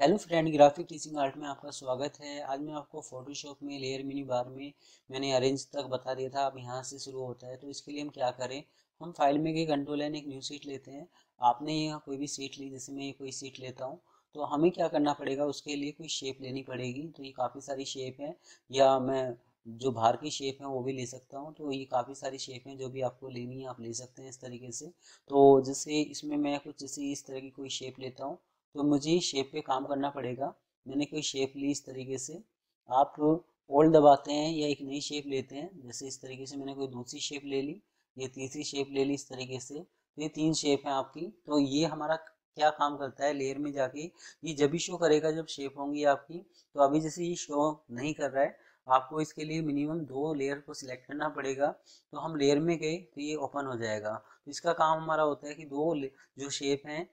Hello friend, graphic teaching art में आपका स्वागत है। आज मैं आपको फोटोशॉप में लेयर मिनी बार में मैंने अरेंज तक बता दिया था। अब यहाँ से शुरू होता है, तो इसके लिए हम क्या करें। हम फाइल में गए, कंट्रोल एन, एक न्यू सीट लेते हैं। आपने यहाँ कोई भी सीट ली, जैसे मैं ये कोई सीट लेता हूँ, तो हमें क्या करना पड़ेगा, उसके लिए कोई शेप लेनी पड़ेगी। तो ये काफ़ी सारी शेप है, या मैं जो बाहर की शेप है वो भी ले सकता हूँ। तो ये काफ़ी सारी शेप हैं, जो भी आपको लेनी है आप ले सकते हैं इस तरीके से। तो जैसे इसमें मैं कुछ जैसे इस तरह की कोई शेप लेता हूँ, तो मुझे शेप पे काम करना पड़ेगा। मैंने कोई शेप ली इस तरीके से। आप ओल्ड दबाते हैं या एक नई शेप लेते हैं, जैसे इस तरीके से मैंने कोई दूसरी शेप ले ली, ये तीसरी शेप ले ली इस तरीके से। तो ये तीन शेप है आपकी। तो ये हमारा क्या काम करता है, लेयर में जाके ये जब भी शो करेगा जब शेप होंगी आपकी। तो अभी जैसे ये शो नहीं कर रहा है, आपको इसके लिए मिनिमम दो लेयर को सिलेक्ट करना पड़ेगा। तो हम लेयर में गए तो ये ओपन हो जाएगा। तो इसका काम हमारा होता है कि जो शेप हैं,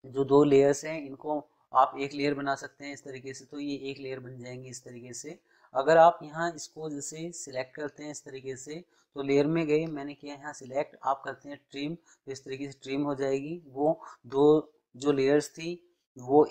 जो दो लेयर्स हैं, इनको आप एक लेयर बना सकते हैं इस तरीके से। तो ये एक लेयर बन जाएंगी इस तरीके से। अगर आप यहाँ इसको जैसे सिलेक्ट करते हैं इस तरीके से, तो लेयर में गए, मैंने किया यहाँ सिलेक्ट, आप करते हैं ट्रिम, तो इस तरीके से ट्रिम हो जाएगी। वो दो जो लेयर्स थी वो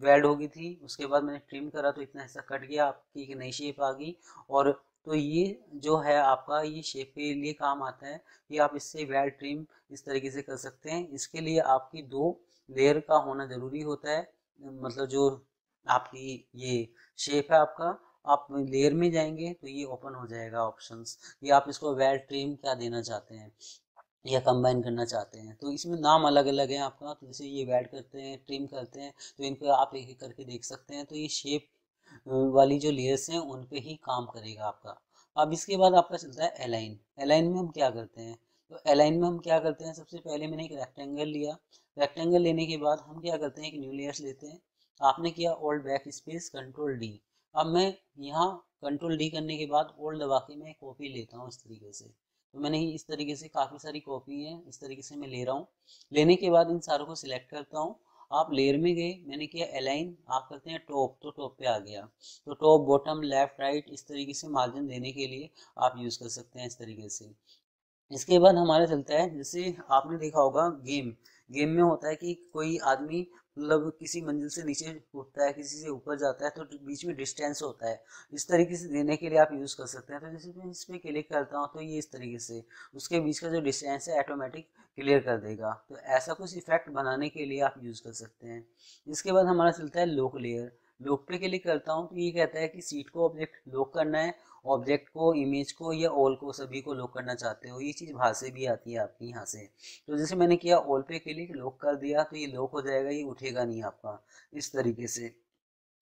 वेल्ड हो गई थी। उसके बाद मैंने ट्रिम करा तो इतना हिस्सा कट गया, आपकी एक नई शेप आ गई। और तो ये जो है आपका, ये शेप के लिए काम आता है। कि आप इससे वेल्ड ट्रिम इस तरीके से कर सकते हैं। इसके लिए आपकी दो लेयर का होना ज़रूरी होता है। मतलब जो आपकी ये शेप है आपका, आप लेयर में जाएंगे तो ये ओपन हो जाएगा ऑप्शंस, कि आप इसको वेल ट्रिम क्या देना चाहते हैं या कंबाइन करना चाहते हैं। तो इसमें नाम अलग अलग है आपका। तो जैसे ये वेड करते हैं, ट्रिम करते हैं, तो इनको आप एक एक करके देख सकते हैं। तो ये शेप वाली जो लेयर्स हैं उन पे ही काम करेगा आपका। अब इसके बाद आपका चलता है अलाइन। अलाइन में हम क्या करते हैं, तो अलाइन में हम क्या करते हैं, सबसे पहले मैंने एक रेक्टेंगल लिया। रेक्टेंगल लेने के बाद हम क्या करते हैं, एक न्यू लेयर्स लेते हैं। आपने किया old back space control D. अब मैं यहाँ कंट्रोल डी करने के बाद ओल्ड दबा के मैं कॉपी लेता हूँ इस तरीके से। तो मैंने इस तरीके से काफ़ी सारी कॉपी है, इस तरीके से मैं ले रहा हूँ। लेने के बाद इन सारों को सिलेक्ट करता हूँ। आप लेयर में गए, मैंने किया अलाइन, आप करते हैं टॉप, तो टॉप पे आ गया। तो टॉप, बॉटम, लेफ्ट, राइट, इस तरीके से मार्जिन देने के लिए आप यूज़ कर सकते हैं इस तरीके से। इसके बाद हमारा चलता है, जैसे आपने देखा होगा गेम, गेम में होता है कि कोई आदमी मतलब किसी मंजिल से नीचे कूदता है, किसी से ऊपर जाता है, तो बीच में डिस्टेंस होता है। इस तरीके से देने के लिए आप यूज़ कर सकते हैं। तो जैसे मैं इस पर क्लिक करता हूँ, तो ये इस तरीके से उसके बीच का जो डिस्टेंस है ऑटोमेटिक क्लियर कर देगा। तो ऐसा कुछ इफेक्ट बनाने के लिए आप यूज़ कर सकते हैं। इसके बाद हमारा चलता है लॉक लेयर। लॉक पे क्लिक करता हूँ तो ये कहता है कि सीट को ऑब्जेक्ट लॉक करना है, ऑब्जेक्ट को, इमेज को या ऑल को, सभी को लॉक करना चाहते हो। ये चीज़ बाहर से भी आती है आपकी यहाँ से। तो जैसे मैंने किया ऑल पे क्लिक, लॉक कर दिया, तो ये लॉक हो जाएगा, ये उठेगा नहीं आपका इस तरीके से।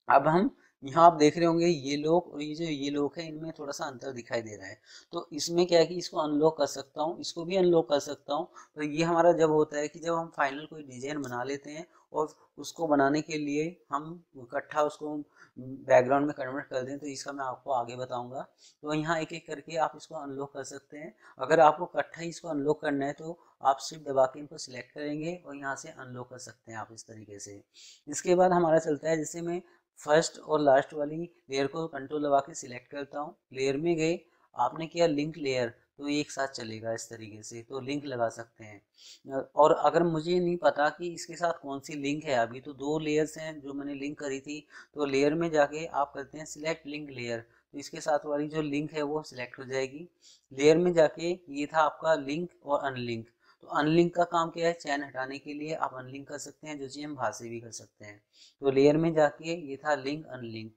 अब हम यहाँ आप देख रहे होंगे ये लॉक और ये जो ये लॉक है, इनमें थोड़ा सा अंतर दिखाई दे रहा है। तो इसमें क्या है कि इसको अनलॉक कर सकता हूँ, इसको भी अनलॉक कर सकता हूँ। तो ये हमारा जब होता है कि जब हम फाइनल कोई डिजाइन बना लेते हैं, और उसको बनाने के लिए हम इकट्ठा उसको बैकग्राउंड में कन्वर्ट कर दें, तो इसका मैं आपको आगे बताऊंगा। तो यहाँ एक एक करके आप इसको अनलॉक कर सकते हैं। अगर आपको इकट्ठा ही इसको अनलॉक करना है, तो आप सिर्फ दबा के इनको सिलेक्ट करेंगे और यहाँ से अनलॉक कर सकते हैं आप इस तरीके से। इसके बाद हमारा चलता है, जैसे मैं फर्स्ट और लास्ट वाली लेयर को कंट्रोल दबा के सिलेक्ट करता हूँ, लेयर में गए, आपने किया लिंक लेयर, तो ये एक साथ चलेगा इस तरीके से। तो लिंक लगा सकते हैं। और अगर मुझे नहीं पता कि इसके साथ कौन सी लिंक है, अभी तो दो लेयर्स हैं जो मैंने लिंक करी थी, तो लेयर में जाके आप करते हैं सिलेक्ट लिंक लेयर, तो इसके साथ वाली जो लिंक है वो सिलेक्ट हो जाएगी। लेयर में जाके ये था आपका लिंक और अनलिंक। तो अनलिंक का काम क्या है, चैन हटाने के लिए आप अनलिंक कर सकते हैं, जो चीज़ हम बाहर से भी कर सकते हैं। तो लेयर में जाके ये था लिंक अनलिंक।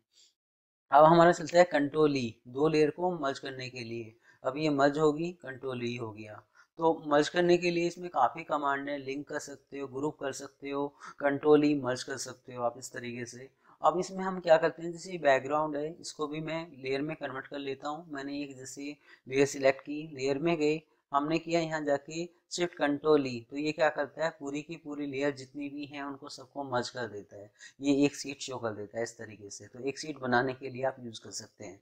अब हमारा चलता है कंट्रोल ई, दो लेयर को मर्ज करने के लिए। अब ये मर्ज होगी, कंट्रोल ई हो गया। तो मर्ज करने के लिए इसमें काफ़ी कमांड है, लिंक कर सकते हो, ग्रुप कर सकते हो, कंट्रोल ई मर्ज कर सकते हो आप इस तरीके से। अब इसमें हम क्या करते हैं, जैसे बैकग्राउंड है, इसको भी मैं लेयर में कन्वर्ट कर लेता हूँ। मैंने एक जैसे लेयर सिलेक्ट की, लेयर में गए, हमने किया यहाँ जाके शिफ्ट कंट्रोल ई, तो ये क्या करता है, पूरी की पूरी लेयर जितनी भी हैं उनको सबको मर्ज कर देता है। ये एक सीट शो कर देता है इस तरीके से। तो एक सीट बनाने के लिए आप यूज़ कर सकते हैं।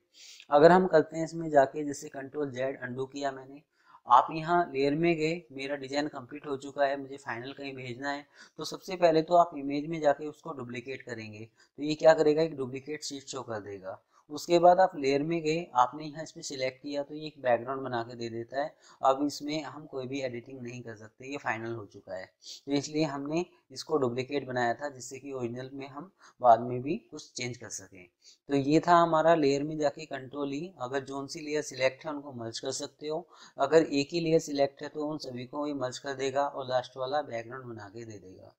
अगर हम करते हैं इसमें जाके, जैसे कंट्रोल जेड अंडू किया मैंने, आप यहाँ लेयर में गए, मेरा डिजाइन कंप्लीट हो चुका है, मुझे फाइनल कहीं भेजना है। तो सबसे पहले तो आप इमेज में जाके उसको डुप्लीकेट करेंगे, तो ये क्या करेगा, एक डुप्लीकेट सीट शो कर देगा। उसके बाद आप लेयर में गए, आपने यहाँ इस पर सिलेक्ट किया तो ये एक बैकग्राउंड बना के दे देता है। अब इसमें हम कोई भी एडिटिंग नहीं कर सकते, ये फाइनल हो चुका है। तो इसलिए हमने इसको डुप्लीकेट बनाया था, जिससे कि ओरिजिनल में हम बाद में भी कुछ चेंज कर सकें। तो ये था हमारा लेयर में जाके कंट्रोल ई। अगर जोन सी लेयर सिलेक्ट है उनको मर्ज कर सकते हो, अगर एक ही लेयर सिलेक्ट है तो उन सभी को ये मर्ज कर देगा और लास्ट वाला बैकग्राउंड बना के दे देगा।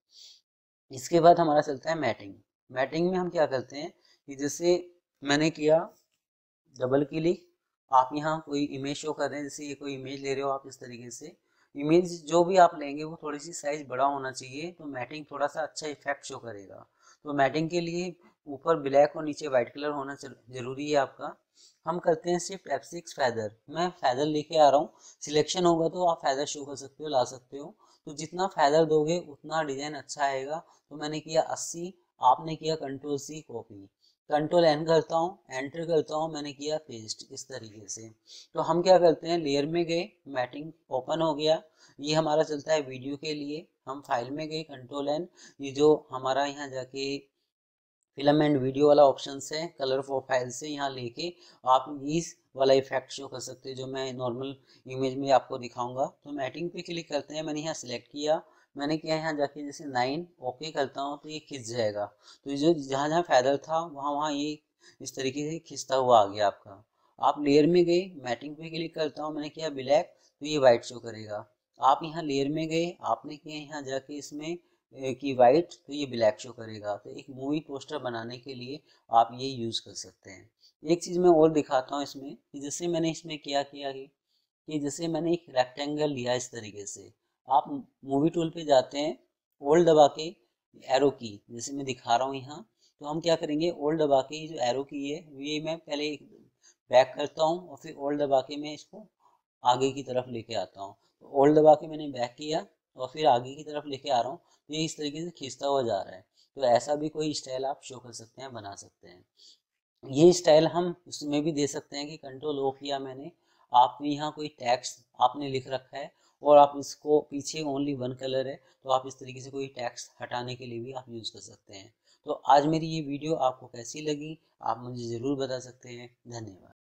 इसके बाद हमारा चलता है मैटिंग। मैटिंग में हम क्या करते हैं कि जैसे मैंने किया डबल क्लिक, आप यहाँ कोई इमेज शो कर रहे हैं, जैसे ये कोई इमेज ले रहे हो आप इस तरीके से। इमेज जो भी आप लेंगे वो थोड़ी सी साइज बड़ा होना चाहिए, तो मैटिंग थोड़ा सा अच्छा इफेक्ट शो करेगा। तो मैटिंग के लिए ऊपर ब्लैक और नीचे वाइट कलर होना जरूरी है आपका। हम करते हैं शिफ्ट F6 फैदर। मैं फैदर लेके आ रहा हूँ, सिलेक्शन होगा तो आप फैदर शो कर सकते हो, ला सकते हो। तो जितना फैदर दोगे उतना डिजाइन अच्छा आएगा। तो मैंने किया 80, आपने किया control C copy, control N करता हूँ, एंटर करता हूँ, मैंने किया पेस्ट इस तरीके से। तो हम क्या करते हैं, लेयर में गए, मैटिंग ओपन हो गया। ये हमारा चलता है वीडियो के लिए। हम फाइल में गए, कंट्रोल N, ये जो हमारा यहाँ जाके फिल्म एंड वीडियो वाला ऑप्शन है, कलर प्रोफाइल से यहाँ लेके आप इस वाला इफेक्ट शो कर सकते हैं जो मैं नॉर्मल इमेज में आपको दिखाऊंगा। तो मैटिंग पे क्लिक करते हैं, मैंने यहाँ सिलेक्ट किया, मैंने किया यहाँ जाके जैसे 9 ओके करता हूँ तो ये खिंच जाएगा। तो ये जो जहाँ जहाँ फैदर था वहाँ वहाँ ये इस तरीके से खिंचता हुआ आ गया आपका। आप लेयर में गए, मैटिंग पे क्लिक करता हूँ, मैंने किया ब्लैक तो ये वाइट शो करेगा। आप यहाँ लेयर में गए, आपने किया यहाँ जाके इसमें की वाइट तो ये ब्लैक शो करेगा। तो एक मूवी पोस्टर बनाने के लिए आप ये यूज़ कर सकते हैं। एक चीज़ मैं और दिखाता हूँ इसमें कि जैसे मैंने इसमें क्या किया कि जैसे मैंने एक रेक्टेंगल लिया इस तरीके से। आप मूवी टूल पे जाते हैं, ओल्ड दबा के एरो की, जैसे मैं दिखा रहा हूँ यहाँ। तो हम क्या करेंगे, ओल्ड दबा के ये जो एरो की है ये मैं पहले बैक करता हूँ और फिर ओल्ड दबा के मैं इसको आगे की तरफ लेके आता हूँ। तो ओल्ड दबा के मैंने बैक किया और फिर आगे की तरफ लेके आ रहा हूँ, तो ये इस तरीके से खींचता हुआ जा रहा है। तो ऐसा भी कोई स्टाइल आप शो कर सकते हैं, बना सकते हैं। ये स्टाइल हम उसमें भी दे सकते हैं कि कंट्रोल O किया मैंने, आपने यहाँ कोई टेक्स्ट आपने लिख रखा है और आप इसको पीछे ओनली वन कलर है, तो आप इस तरीके से कोई टेक्स्ट हटाने के लिए भी आप यूज़ कर सकते हैं। तो आज मेरी ये वीडियो आपको कैसी लगी आप मुझे ज़रूर बता सकते हैं। धन्यवाद।